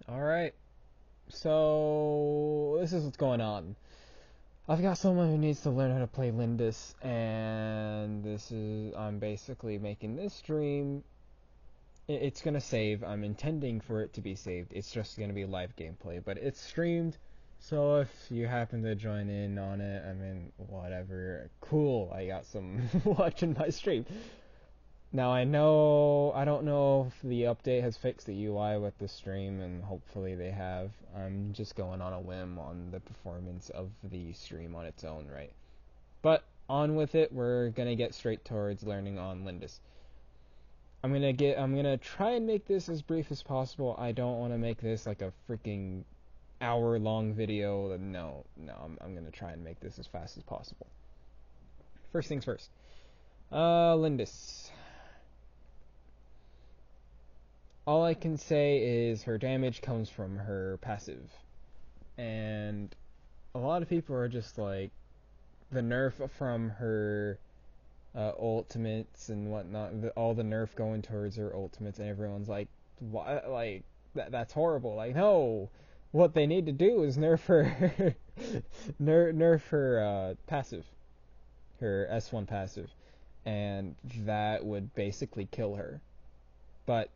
Alright, so this is what's going on. I've got someone who needs to learn how to play Lindis, and I'm basically making this stream. It's gonna save. I'm intending for it to be saved. It's just gonna be live gameplay, but it's streamed. So if you happen to join in on it, I mean, whatever. Cool, I got some watching my stream. Now I don't know if the update has fixed the UI with the stream, and hopefully they have. I'm just going on a whim on the performance of the stream on its own, right? But on with it, we're gonna get straight towards learning on Lindis. I'm gonna try and make this as brief as possible. I don't want to make this like a freaking hour-long video. No, I'm gonna try and make this as fast as possible. First things first. Lindis. All I can say is her damage comes from her passive. And a lot of people are just like, the nerf from her ultimates and whatnot, all the nerf going towards her ultimates, and everyone's like, what? Like, that's horrible. Like, no! What they need to do is nerf her, nerf her passive, her S1 passive, and that would basically kill her. But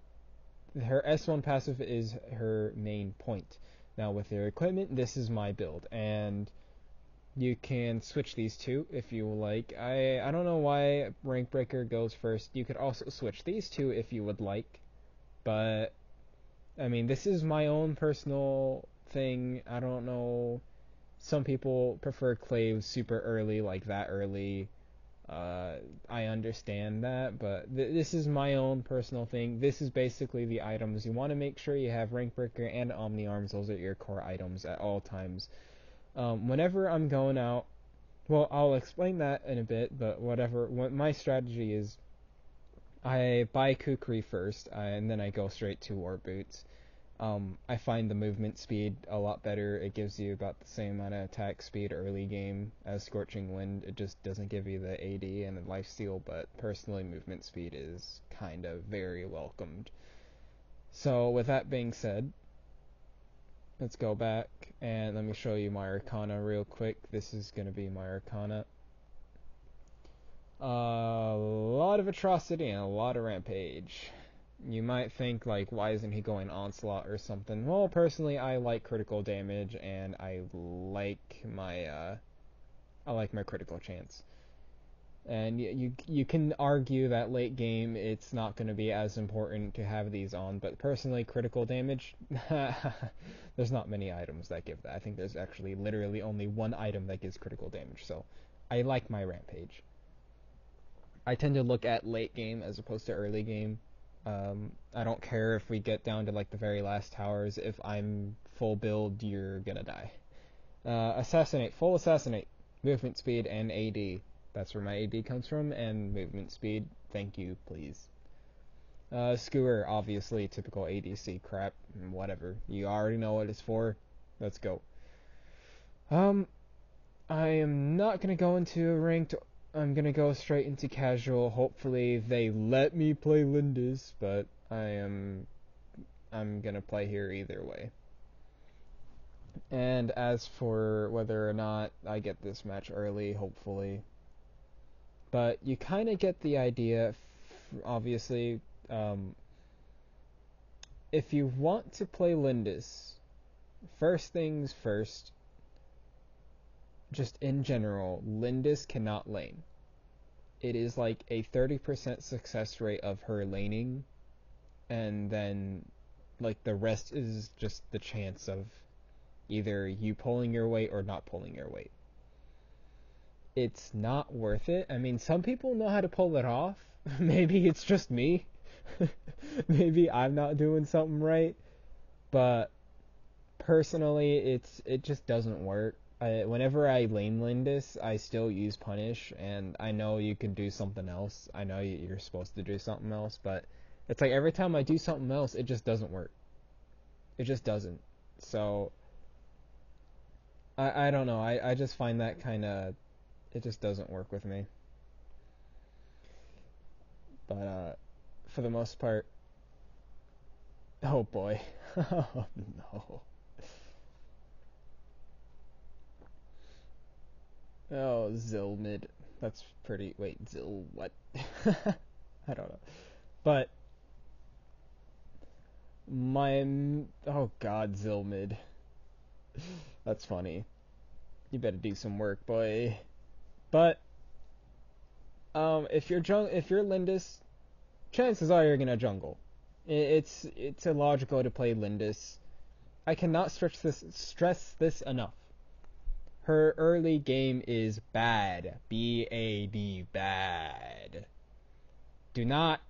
her S1 passive is her main point. Now with her equipment, this is my build, and you can switch these two if you like. I don't know why Rank Breaker goes first. You could also switch these two if you would like, but I mean, this is my own personal thing. I don't know. Some people prefer claves super early, like that early. I understand that, but this is my own personal thing. This is basically the items. You want to make sure you have Rank Breaker and Omni Arms. Those are your core items at all times. Whenever I'm going out, well, I'll explain that in a bit, but whatever. What my strategy is, I buy Kukri first, and then I go straight to War Boots. I find the movement speed a lot better. It gives you about the same amount of attack speed early game as Scorching Wind. It just doesn't give you the AD and the lifesteal, but personally, movement speed is kind of very welcomed. So with that being said, let's go back and let me show you my Arcana real quick. This is going to be my Arcana. A lot of Atrocity and a lot of Rampage. You might think, like, why isn't he going Onslaught or something? Well, personally, I like critical damage, and I like my critical chance. And you can argue that late game it's not going to be as important to have these on, but personally, critical damage, there's not many items that give that. I think there's actually literally only one item that gives critical damage, so I like my Rampage. I tend to look at late game as opposed to early game. I don't care if we get down to like the very last towers. If I'm full build, you're gonna die. Assassinate, full assassinate, movement speed and AD. That's where my AD comes from, and movement speed. Thank you, please. Skewer, obviously, typical ADC crap. Whatever. You already know what it's for. Let's go. Um, I am not gonna go into ranked. I'm gonna go straight into casual. Hopefully they let me play Lindis, but I'm gonna play here either way. And as for whether or not I get this match early, hopefully. But you kind of get the idea, obviously. If you want to play Lindis, first things first, just in general, Lindis cannot lane. It is like a 30% success rate of her laning, and then like the rest is just the chance of either you pulling your weight or not pulling your weight. It's not worth it. I mean, some people know how to pull it off. Maybe it's just me. Maybe I'm not doing something right, but personally, it just doesn't work. Whenever I lane Lindis, I still use punish, and I know you can do something else. I know you're supposed to do something else, but it's like every time I do something else, it just doesn't work. It just doesn't. So I don't know. I just find that kind of, it just doesn't work with me. But for the most part, Oh boy. Oh no. Oh, Zilmid. That's pretty. Wait, Zil what? I don't know. But my oh god, Zilmid. That's funny. You better do some work, boy. But if you're Lindis, chances are you're gonna jungle. It's illogical to play Lindis. I cannot stress this enough. Her early game is bad. BAD bad. Do not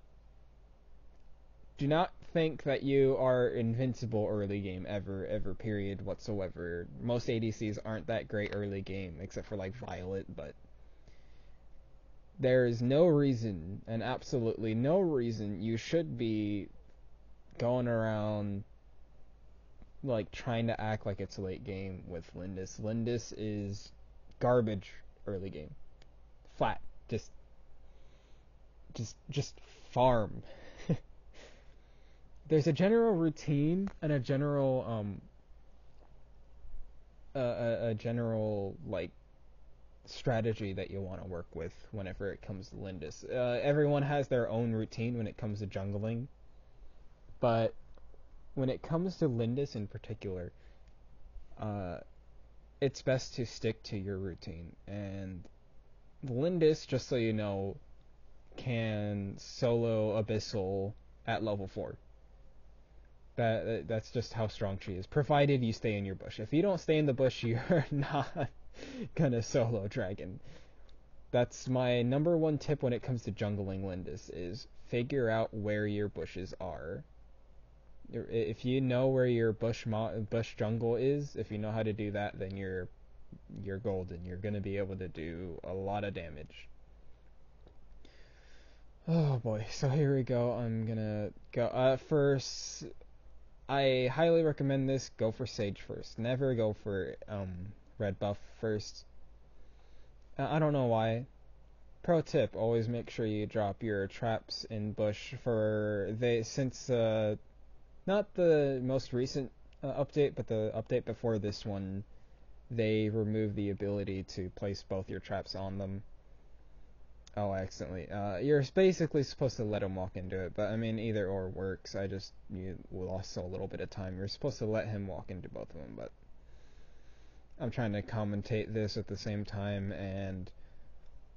do not think that you are invincible early game ever period whatsoever. Most ADCs aren't that great early game except for like Violet, but there is no reason and absolutely no reason you should be going around like trying to act like it's late game with Lindis. Lindis is garbage early game. Flat. Just farm. There's a general routine and a general a general like strategy that you want to work with whenever it comes to Lindis. Everyone has their own routine when it comes to jungling, but when it comes to Lindis in particular, uh, it's best to stick to your routine. And Lindis, just so you know, can solo Abyssal at level 4. That's just how strong she is. Provided you stay in your bush. If you don't stay in the bush, you're not gonna solo Dragon. That's my number one tip when it comes to jungling Lindis is figure out where your bushes are. If you know where your bush jungle is, if you know how to do that, then you're golden. You're gonna be able to do a lot of damage. Oh boy, so here we go. I'm gonna go. First, I highly recommend this. Go for Sage first. Never go for red buff first. I don't know why. Pro tip: always make sure you drop your traps in bush for they since not the most recent update, but the update before this one. They removed the ability to place both your traps on them. Oh, I accidentally. You're basically supposed to let him walk into it, but I mean, either or works. You lost a little bit of time. You're supposed to let him walk into both of them, but I'm trying to commentate this at the same time, and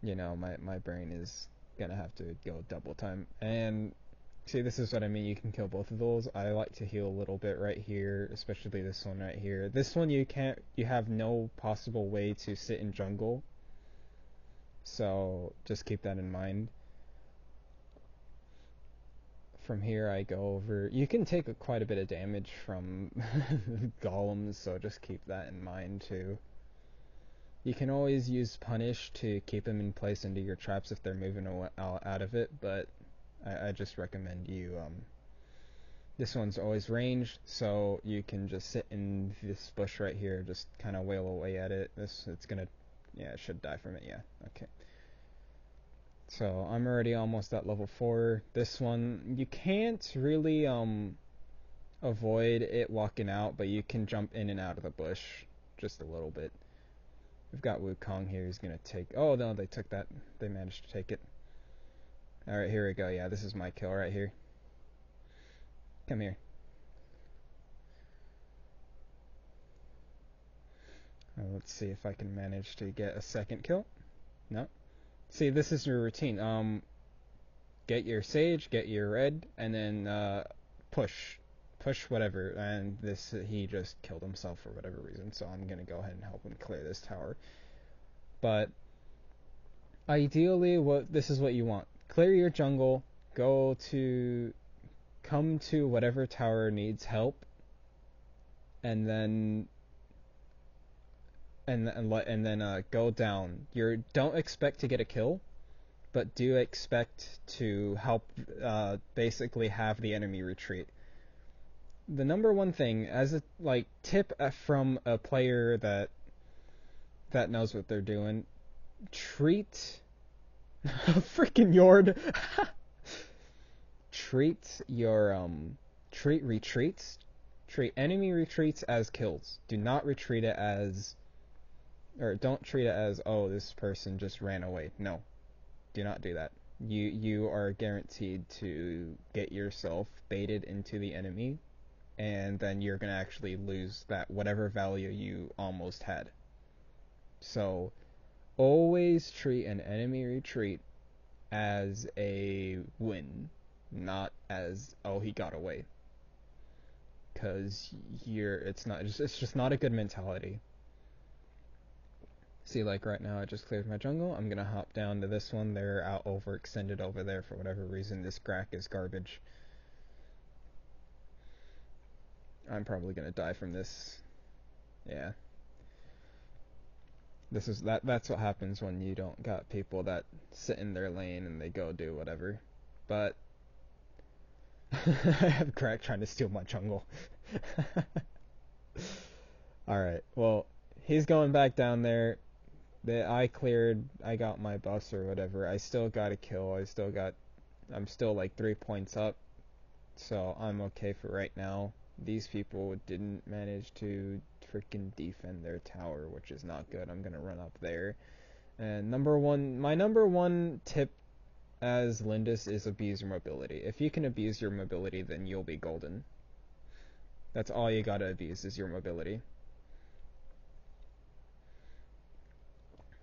my brain is gonna have to go double time. And see, this is what I mean. You can kill both of those. I like to heal a little bit right here, especially this one right here. This one you can't. You have no possible way to sit in jungle. So just keep that in mind. From here I go over. You can take quite a bit of damage from golems, so just keep that in mind too. You can always use punish to keep them in place into your traps if they're moving out of it, but I just recommend you. This one's always ranged, so you can just sit in this bush right here, just kind of wail away at it. It's gonna, yeah, it should die from it. Yeah, okay. So I'm already almost at level 4. This one, you can't really avoid it walking out, but you can jump in and out of the bush just a little bit. We've got Wukong here. He's gonna take. Oh no, they took that. They managed to take it. All right, here we go. Yeah, this is my kill right here. Come here. Let's see if I can manage to get a second kill. No. See, this is your routine. Get your sage, get your red, and then push whatever. And he just killed himself for whatever reason. So I'm gonna go ahead and help him clear this tower. But ideally, this is what you want: clear your jungle, come to whatever tower needs help, and then go down. Don't expect to get a kill, but do expect to help basically have the enemy retreat. The number one thing, as a tip from a player that knows what they're doing, treat freaking Yord treat your treat retreats, treat enemy retreats as kills. Do not retreat it as, or don't treat it as, oh, this person just ran away. No, do not do that. You are guaranteed to get yourself baited into the enemy, and then you're gonna actually lose that whatever value you almost had. So always treat an enemy retreat as a win, not as, oh, he got away. Because it's just not a good mentality. See, like right now I just cleared my jungle. I'm gonna hop down to this one. They're out overextended over there for whatever reason. This crack is garbage. I'm probably gonna die from this. Yeah. That's what happens when you don't got people that sit in their lane and they go do whatever. But I have crack trying to steal my jungle. Alright, well, he's going back down there. I got my buffs or whatever. I still got a kill. I'm still like 3 points up. So I'm okay for right now. These people didn't manage to freaking defend their tower, which is not good. I'm gonna run up there. And my number one tip as Lindis is abuse your mobility. If you can abuse your mobility, then you'll be golden. That's all you gotta abuse is your mobility.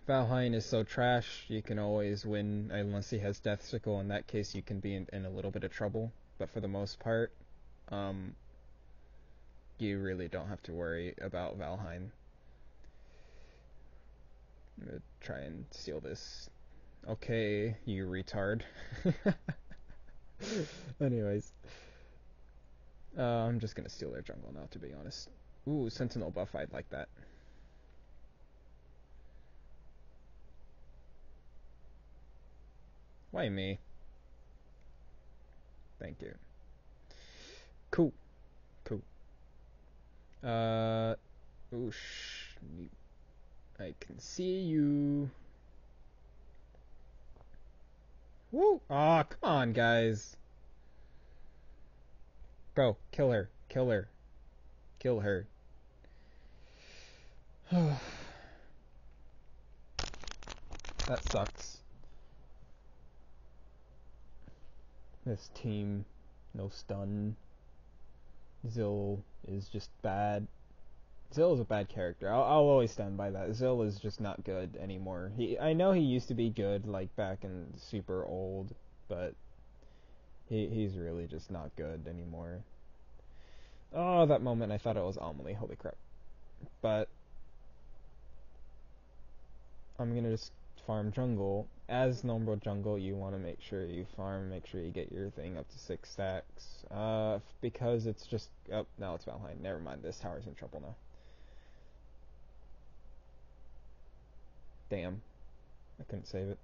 Valheim is so trash, you can always win unless he has Death Sickle. In that case, you can be in a little bit of trouble. But for the most part, you really don't have to worry about Valheim. I'm gonna try and steal this. Okay, you retard. Anyways, I'm just gonna steal their jungle now, to be honest. Ooh, Sentinel buff, I'd like that. Why me? Thank you. Cool. Cool. Oosh. I can see you. Woo! Aw, come on, guys. Bro, kill her. Kill her. Kill her. That sucks. This team, no stun. Zill is just bad. Zill is a bad character. I'll always stand by that. Zill is just not good anymore. I know he used to be good, like back in super old, but he's really just not good anymore. Oh, that moment I thought it was Amelie. Holy crap. But I'm gonna just farm jungle. As normal jungle, you want to make sure you farm, make sure you get your thing up to 6 stacks. Because it's just... Oh, now it's Valheim. Never mind, this tower's in trouble now. Damn. I couldn't save it.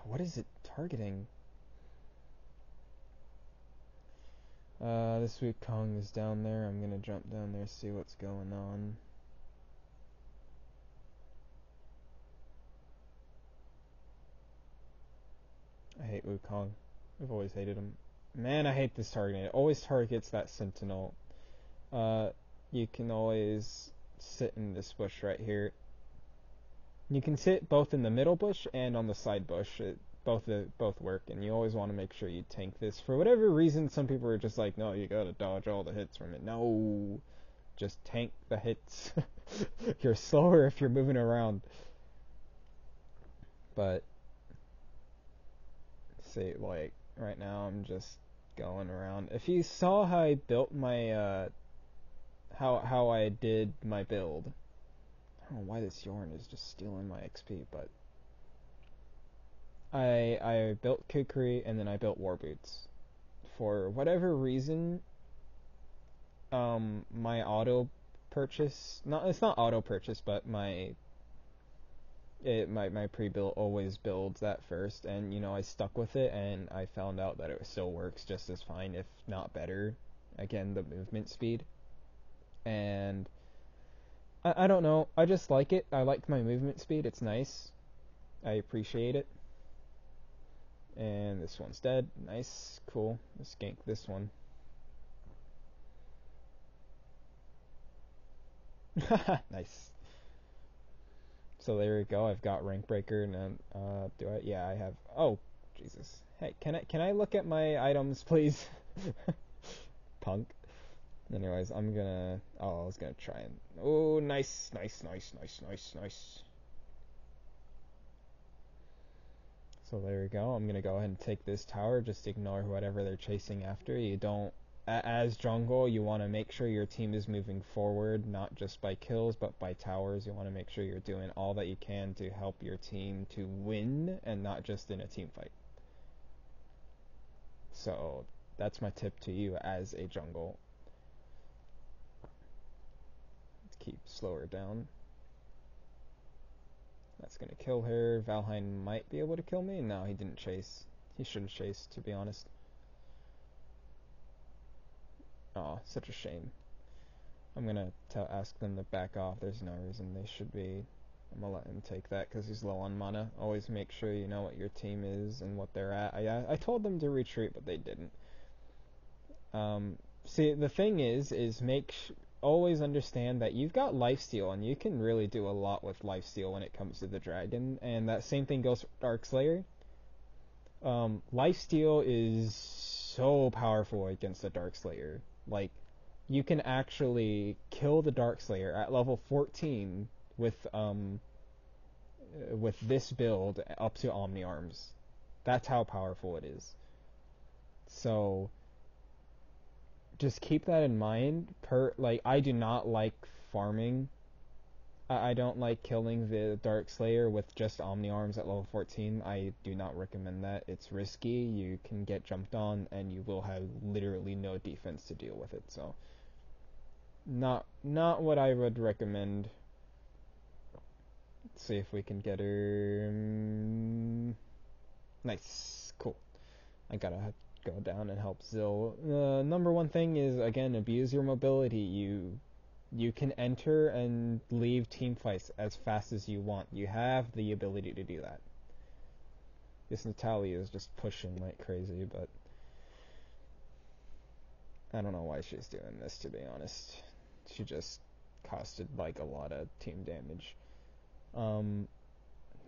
What is it targeting? This week Kong is down there. I'm gonna jump down there, see what's going on. I hate Wukong. I've always hated him. Man, I hate this targeting. It always targets that sentinel. You can always sit in this bush right here. You can sit both in the middle bush and on the side bush. Both work, and you always want to make sure you tank this. For whatever reason, some people are just like, no, you gotta dodge all the hits from it. No, just tank the hits. You're slower if you're moving around. But see, like right now, I'm just going around. If you saw how I built my how I did my build, I don't know why this Yorn is just stealing my XP, but I built Kukri and then I built War Boots. For whatever reason, my auto purchase, it's not auto purchase, but my pre-build always builds that first, and you know I stuck with it, and I found out that it still works just as fine, if not better. Again, the movement speed, and I don't know, I just like it. I like my movement speed. It's nice. I appreciate it. And this one's dead. Nice. Cool. Let's gank this one. Nice. So there we go. I've got rank breaker. And do I? Yeah, I have. Oh, Jesus. Hey, can I look at my items, please? Punk. Anyways, I'm gonna. Oh, I was gonna try and. Oh, nice, nice, nice, nice, nice, nice. So there we go. I'm gonna go ahead and take this tower. Just ignore whatever they're chasing after. You don't. As jungle, you want to make sure your team is moving forward, not just by kills, but by towers. You want to make sure you're doing all that you can to help your team to win, and not just in a team fight. So that's my tip to you as a jungle. Let's keep slower down. That's gonna kill her. Valheim might be able to kill me. No, he didn't chase. He should have chased, to be honest. Oh, such a shame. I'm gonna ask them to back off. There's no reason they should be. I'm gonna let him take that because he's low on mana. Always make sure you know what your team is and what they're at. I told them to retreat, but they didn't. See, the thing is always understand that you've got lifesteal, and you can really do a lot with lifesteal when it comes to the dragon. And that same thing goes for Darkslayer. Lifesteal is so powerful against the Darkslayer. Like, you can actually kill the Darkslayer at level 14 with this build up to Omni Arms. That's how powerful it is. So just keep that in mind. I do not like farming. I don't like killing the Darkslayer with just Omni Arms at level 14. I do not recommend that. It's risky. You can get jumped on, and you will have literally no defense to deal with it. So, not what I would recommend. Let's see if we can get her. Nice, cool. I gotta go down and help Zil. Number one thing is, again, abuse your mobility. You can enter and leave team fights as fast as you want. You have the ability to do that. This Natalia is just pushing like crazy, but I don't know why she's doing this, to be honest. She just costed like a lot of team damage.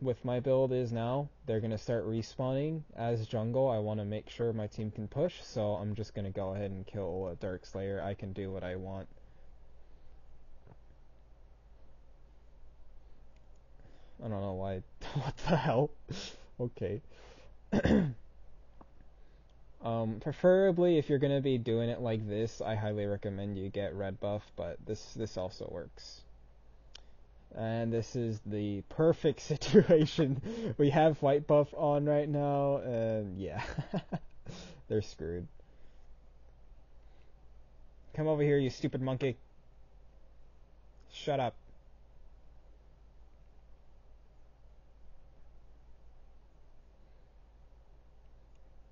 With my build is now, they're going to start respawning. As jungle, I want to make sure my team can push, so I'm just going to go ahead and kill a Darkslayer. I can do what I want. I don't know why. What the hell? Okay. Preferably, if you're going to be doing it like this, I highly recommend you get red buff, but this also works. And this is the perfect situation. We have white buff on right now, and yeah. They're screwed. Come over here, you stupid monkey. Shut up.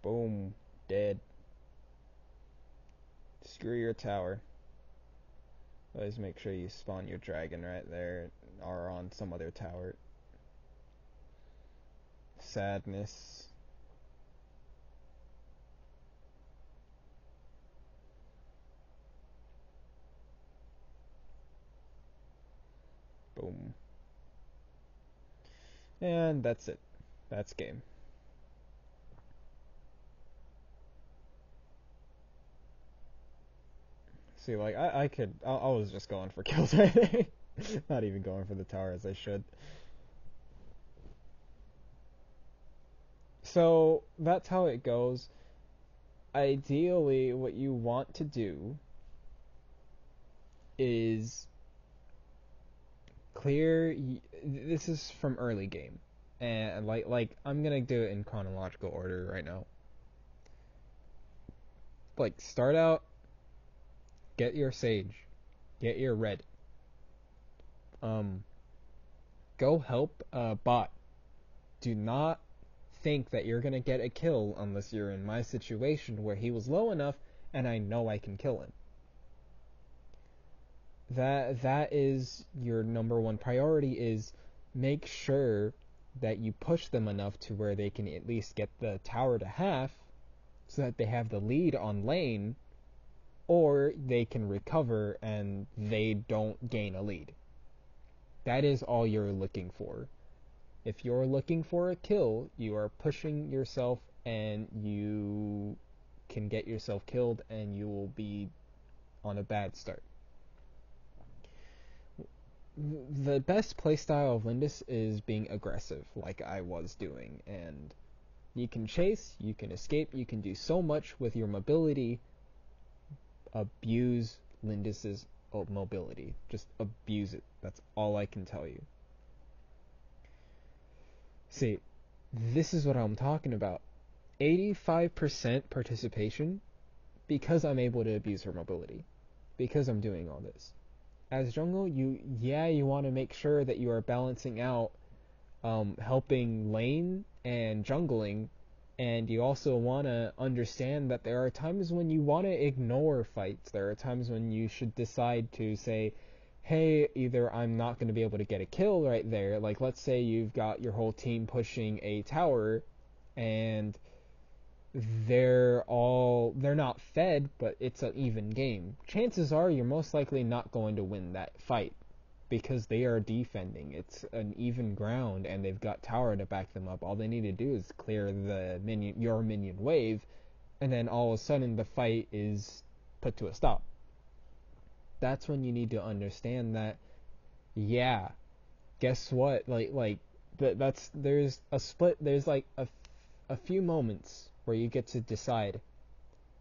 Boom. Dead. Screw your tower. Always make sure you spawn your dragon right there or on some other tower. Sadness. Boom. And that's it. That's game. See, like, I was just going for kills right there. Not even going for the tower as I should. So, that's how it goes. Ideally, what you want to do is clear. This is from early game, and like I'm gonna do it in chronological order right now. Like, start out, get your sage, get your red. Um, Go help bot. Do not think that you're gonna get a kill unless you're in my situation where he was low enough and I know I can kill him. That is your number one priority, is make sure that you push them enough to where they can at least get the tower to half so that they have the lead on lane, or they can recover and they don't gain a lead. That is all you're looking for. If you're looking for a kill, you are pushing yourself and you can get yourself killed and you will be on a bad start. The best playstyle of Lindis is being aggressive, like I was doing, and you can chase, you can escape, you can do so much with your mobility. Abuse Lindis's mobility. Just abuse it. That's all I can tell you. See, this is what I'm talking about. 85% participation because I'm able to abuse her mobility. Because I'm doing all this. As jungle, you want to make sure that you are balancing out helping lane and jungling, and you also want to understand that there are times when you want to ignore fights. There are times when you should decide to say, hey, either I'm not going to be able to get a kill right there, like let's say you've got your whole team pushing a tower and they're not fed, but it's an even game. Chances are you're most likely not going to win that fight because they are defending. It's an even ground and they've got tower to back them up. All they need to do is clear your minion wave, and then all of a sudden the fight is put to a stop. That's when you need to understand that, yeah, guess what? There's a split. There's like a few moments where you get to decide,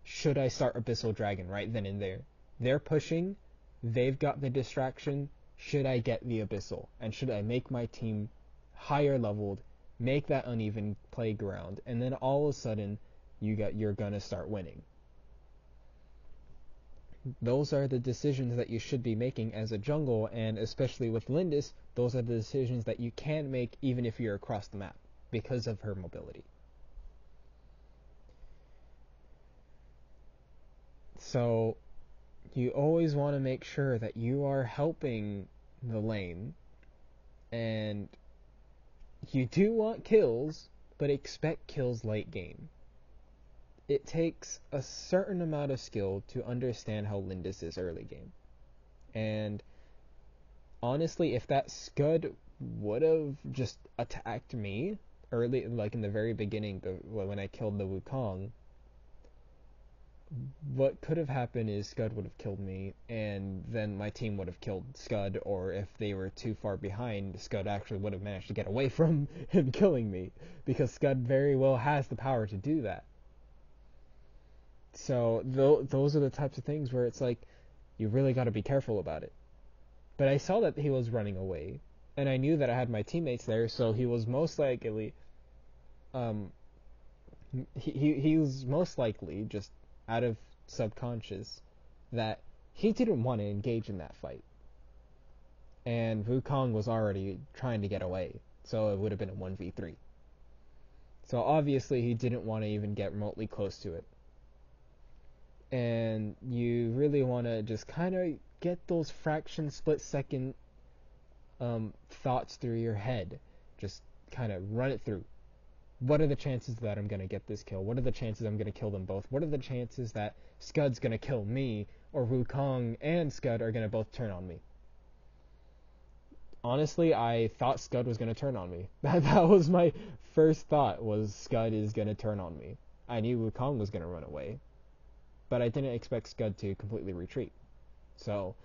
should I start Abyssal Dragon right then and there? They're pushing, they've got the distraction. Should I get the Abyssal? And should I make my team higher leveled, make that uneven playground, and then all of a sudden you're gonna start winning. Those are the decisions that you should be making as a jungle, and especially with Lindis, those are the decisions that you can make even if you're across the map because of her mobility. So you always want to make sure that you are helping the lane, and you do want kills, but expect kills late game. It takes a certain amount of skill to understand how Lindis is early game. And honestly, if that Scud would have just attacked me early, like in the very beginning, when I killed the Wukong, what could have happened is Scud would have killed me, and then my team would have killed Scud, or if they were too far behind, Scud actually would have managed to get away from him killing me, because Scud very well has the power to do that. So those are the types of things where it's like, you really got to be careful about it. But I saw that he was running away, and I knew that I had my teammates there, so he was most likely, he was most likely just out of subconscious that he didn't want to engage in that fight. And Wukong was already trying to get away, so it would have been a 1v3. So obviously he didn't want to even get remotely close to it. And you really want to just kind of get those fraction split second thoughts through your head. Just kind of run it through. What are the chances that I'm going to get this kill? What are the chances I'm going to kill them both? What are the chances that Scud's going to kill me, or Wukong and Scud are going to both turn on me? Honestly, I thought Scud was going to turn on me. That was my first thought, was Scud is going to turn on me. I knew Wukong was going to run away, but I didn't expect Scud to completely retreat. So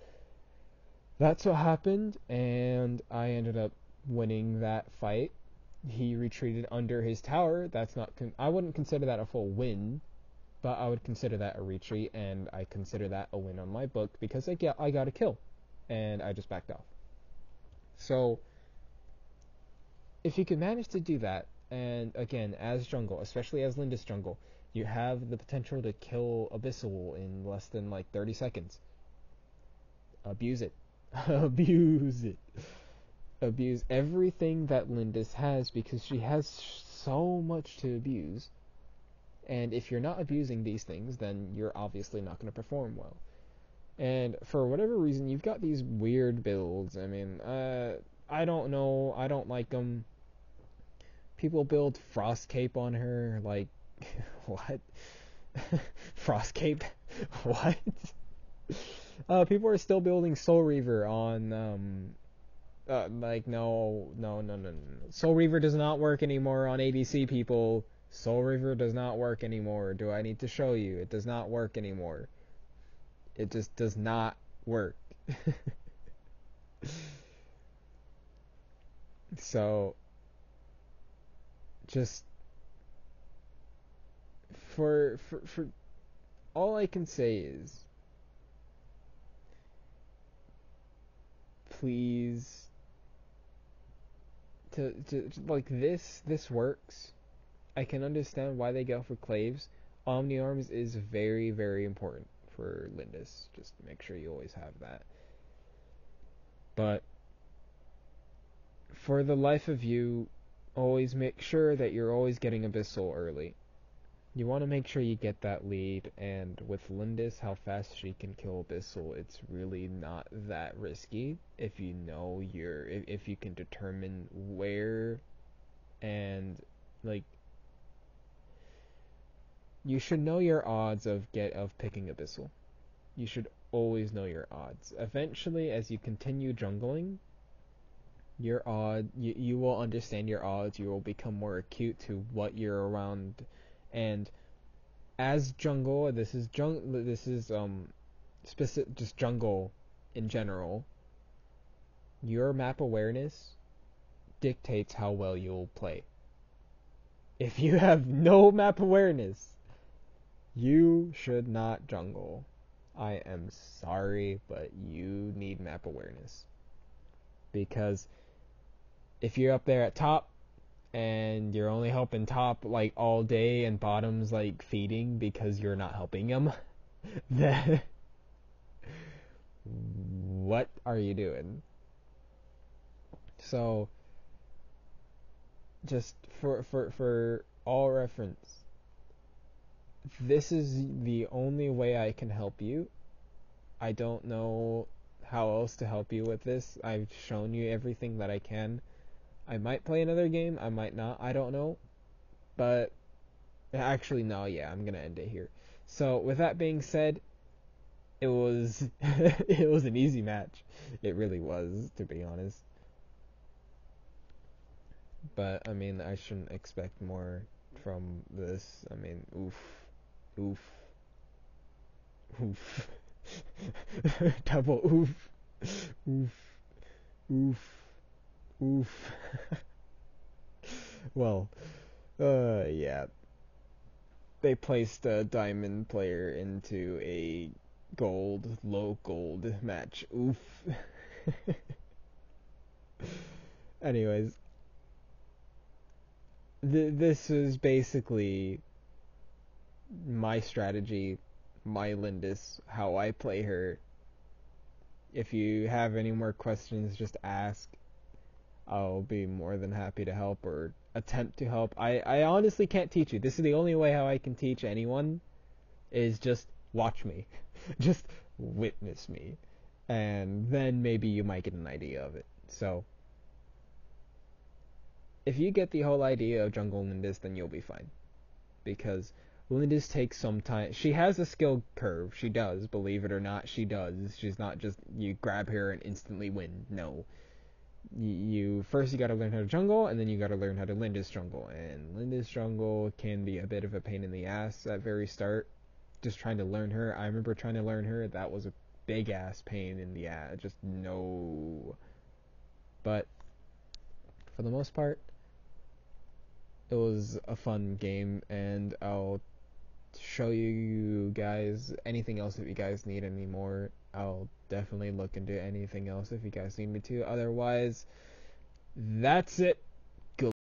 that's what happened, and I ended up winning that fight. He retreated under his tower. That's not I wouldn't consider that a full win, but I would consider that a retreat, and I consider that a win on my book because I got a kill, and I just backed off. So if you can manage to do that, and again, as jungle, especially as Lindis jungle, you have the potential to kill Abyssal in less than like 30 seconds. Abuse it. Abuse it. Abuse everything that Lindis has, because she has so much to abuse. And if you're not abusing these things, then you're obviously not going to perform well. And for whatever reason, you've got these weird builds. I mean, I don't know. I don't like them. People build frost cape on her, like, what? Frost cape? What? People are still building Soul Reaver on, like, no, no, no, no, no. Soul Reaver does not work anymore on ADC, people. Soul Reaver does not work anymore. Do I need to show you? It does not work anymore. It just does not work. So, just for all I can say is, please, to like, this works. I can understand why they go for Claves. Omni Arms is very, very important for Lindis. Just make sure you always have that. But for the life of you, always make sure that you're always getting Abyssal early. You want to make sure you get that lead, and with Lindis, how fast she can kill Abyssal, it's really not that risky if you know if you can determine where, and like, you should know your odds of picking Abyssal. You should always know your odds. Eventually, as you continue jungling, you will understand your odds. You will become more acute to what you're around, and as jungle, this is specific, just jungle in general. Your map awareness dictates how well you'll play. If you have no map awareness, you should not jungle. I am sorry, but you need map awareness. Because if you're up there at top and you're only helping top like all day and bottom's like feeding because you're not helping them, then what are you doing? So just for all reference, this is the only way I can help you. I don't know how else to help you with this. I've shown you everything that I can. I might play another game, I might not, I don't know. But actually, no, yeah, I'm gonna end it here. So with that being said, it was it was an easy match. It really was, to be honest. But I mean, I shouldn't expect more from this. I mean, oof, oof, oof, double oof, oof, oof, oof. Well, yeah. They placed a diamond player into a low gold match. Oof. Anyways, this is basically my strategy, my Lindis, how I play her. If you have any more questions, just ask. I'll be more than happy to help or attempt to help. I honestly can't teach you. This is the only way how I can teach anyone, is just watch me. Just witness me. And then maybe you might get an idea of it. So, if you get the whole idea of jungle Lindis, then you'll be fine. Because Lindis takes some time. She has a skill curve. She does, believe it or not, she does. She's not just you grab her and instantly win. No. You first you gotta learn how to jungle, and then you gotta learn how to Lindis jungle. And Lindis jungle can be a bit of a pain in the ass at very start. Just trying to learn her. I remember trying to learn her. That was a big ass pain in the ass. Just no. But for the most part, it was a fun game, and I'll show you guys anything else if you guys need any more. I'll definitely look into anything else if you guys need me to. Otherwise, that's it.